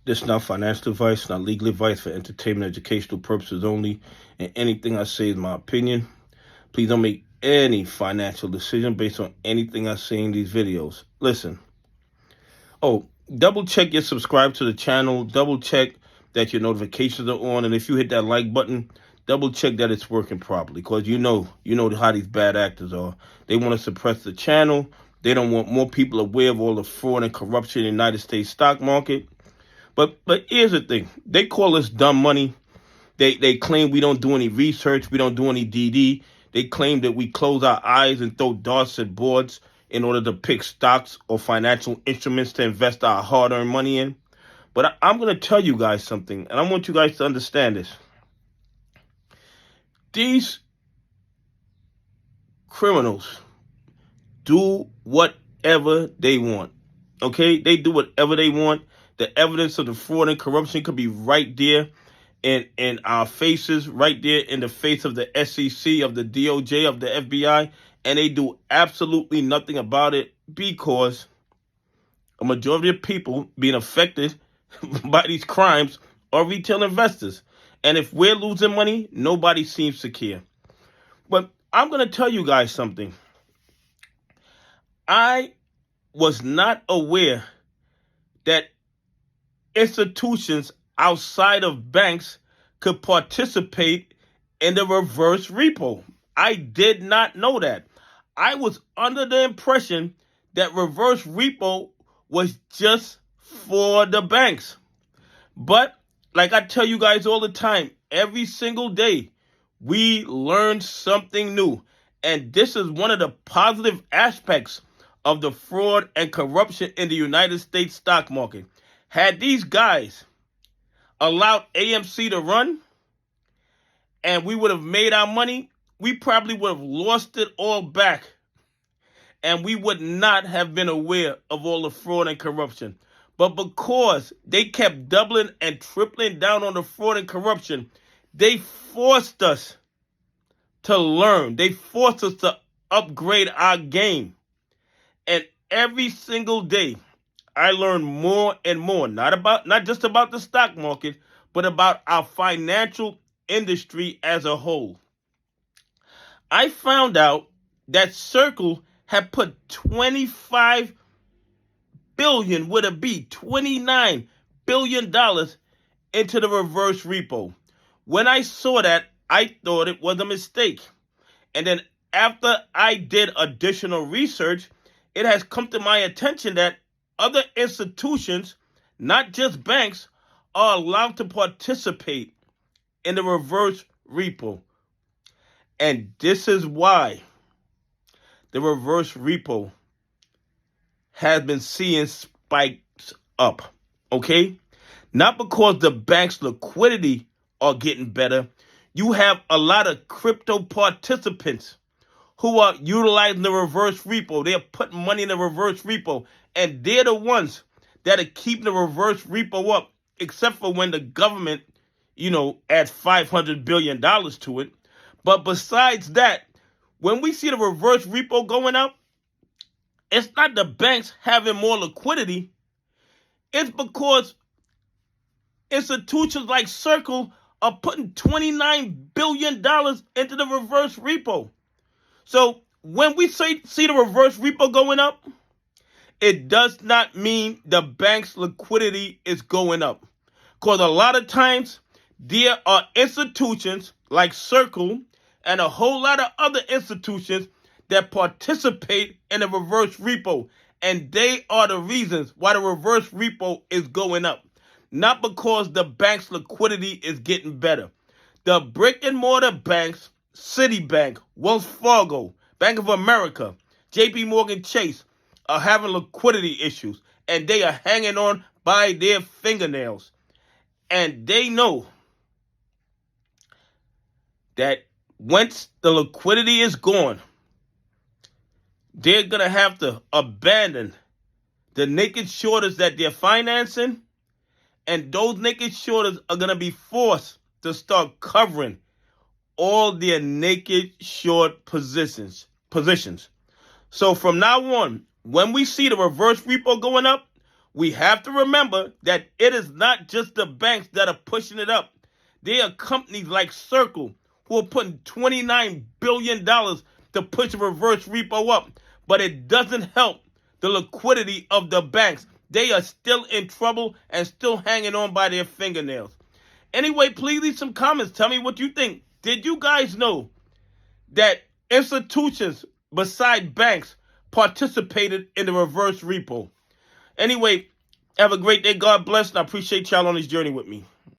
This is not financial advice, not legal advice, for entertainment, educational purposes only, and anything I say is my opinion. Please don't make any financial decision based on anything I say in these videos. Listen. Oh, double check you're subscribed to the channel. Double check that your notifications are on. And if you hit that like button, double check that it's working properly. Because you know how these bad actors are. They want to suppress the channel. They don't want more people aware of all the fraud and corruption in the United States stock market. But here's the thing. They call us dumb money. They claim we don't do any research. We don't do any DD. They claim that we close our eyes and throw darts at boards in order to pick stocks or financial instruments to invest our hard-earned money in. But I'm going to tell you guys something, and I want you guys to understand this. These criminals do whatever they want, okay? They do whatever they want. The evidence of the fraud and corruption could be right there in our faces, right there in the face of the SEC, of the DOJ, of the FBI, and they do absolutely nothing about it because a majority of people being affected by these crimes are retail investors. And if we're losing money, nobody seems to care. But I'm going to tell you guys something. I was not aware that institutions outside of banks could participate in the reverse repo. I did not know that. I was under the impression that reverse repo was just for the banks. But like I tell you guys all the time, every single day, we learn something new. And this is one of the positive aspects of the fraud and corruption in the United States stock market. Had these guys allowed AMC to run and we would have made our money, we probably would have lost it all back. And we would not have been aware of all the fraud and corruption. But because they kept doubling and tripling down on the fraud and corruption, they forced us to learn. They forced us to upgrade our game. And every single day, I learn more and more, not just about the stock market, but about our financial industry as a whole. I found out that Circle had put $25 billion, would it be $29 billion into the reverse repo. When I saw that, I thought it was a mistake. And then after I did additional research, it has come to my attention that other institutions, not just banks, are allowed to participate in the reverse repo. And this is why the reverse repo has been seeing spikes up, okay? Not because the bank's liquidity are getting better. You have a lot of crypto participants who are utilizing the reverse repo. They're putting money in the reverse repo, and they're the ones that are keeping the reverse repo up, except for when the government, adds $500 billion to it. But besides that, when we see the reverse repo going up, it's not the banks having more liquidity. It's because institutions like Circle are putting $29 billion into the reverse repo. So when we see the reverse repo going up, it does not mean the bank's liquidity is going up. Because a lot of times, there are institutions like Circle and a whole lot of other institutions that participate in the reverse repo. And they are the reasons why the reverse repo is going up. Not because the bank's liquidity is getting better. The brick and mortar banks, Citibank, Wells Fargo, Bank of America, JP Morgan Chase, are having liquidity issues. And they are hanging on by their fingernails. And they know that once the liquidity is gone, they're going to have to abandon the naked shorters that they're financing, and those naked shorters are going to be forced to start covering all their naked short positions. So from now on, when we see the reverse repo going up, We have to remember that it is not just the banks that are pushing it up. There are companies like Circle who are putting $29 billion to push reverse repo up, but it doesn't help the liquidity of the banks. They are still in trouble and still hanging on by their fingernails. Anyway, please leave some comments. Tell me what you think. Did you guys know that institutions beside banks participated in the reverse repo? Anyway, have a great day. God bless, and I appreciate y'all on this journey with me.